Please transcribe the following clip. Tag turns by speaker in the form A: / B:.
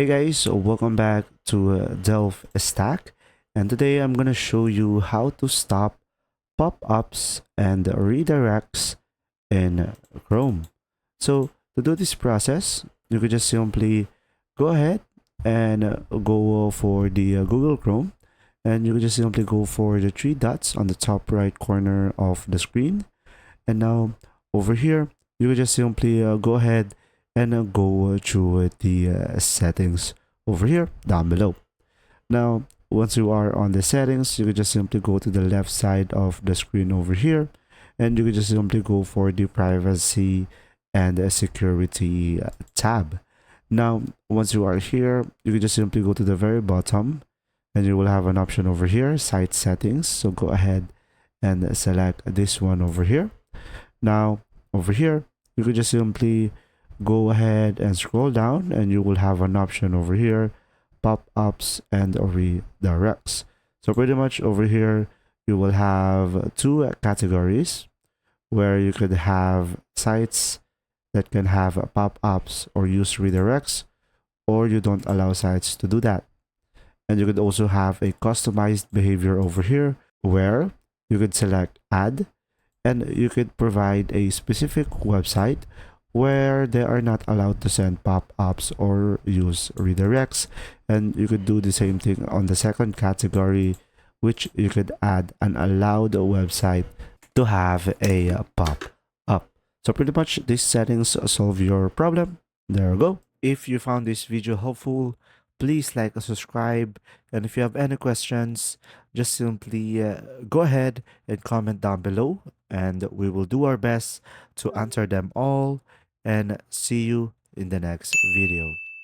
A: Hey guys, so welcome back to DelftStack, and today I'm gonna show you how to stop pop-ups and redirects in Chrome. So to do this process, you could just simply go ahead and go for the Google Chrome, and you could just simply go for the three dots on the top right corner of the screen. And now over here, you could just simply go ahead and go through the settings over here down below. Now, once you are on the settings, you could just simply go to the left side of the screen over here, and you could just simply go for the privacy and security tab. Now, once you are here, you can just simply go to the very bottom, and you will have an option over here, site settings. So go ahead and select this one over here. Now, over here, you could just simply go ahead and scroll down, and you will have an option over here, pop-ups and redirects. So pretty much over here, you will have two categories where you could have sites that can have pop-ups or use redirects, or you don't allow sites to do that. And you could also have a customized behavior over here where you could select add, and you could provide a specific website where they are not allowed to send pop-ups or use redirects. And you could do the same thing on the second category, which you could add an allowed website to have a pop-up. So pretty much these settings solve your problem. There you go. If you found this video helpful, please like and subscribe. And if you have any questions, just simply go ahead and comment down below, and we will do our best to answer them all. And see you in the next video.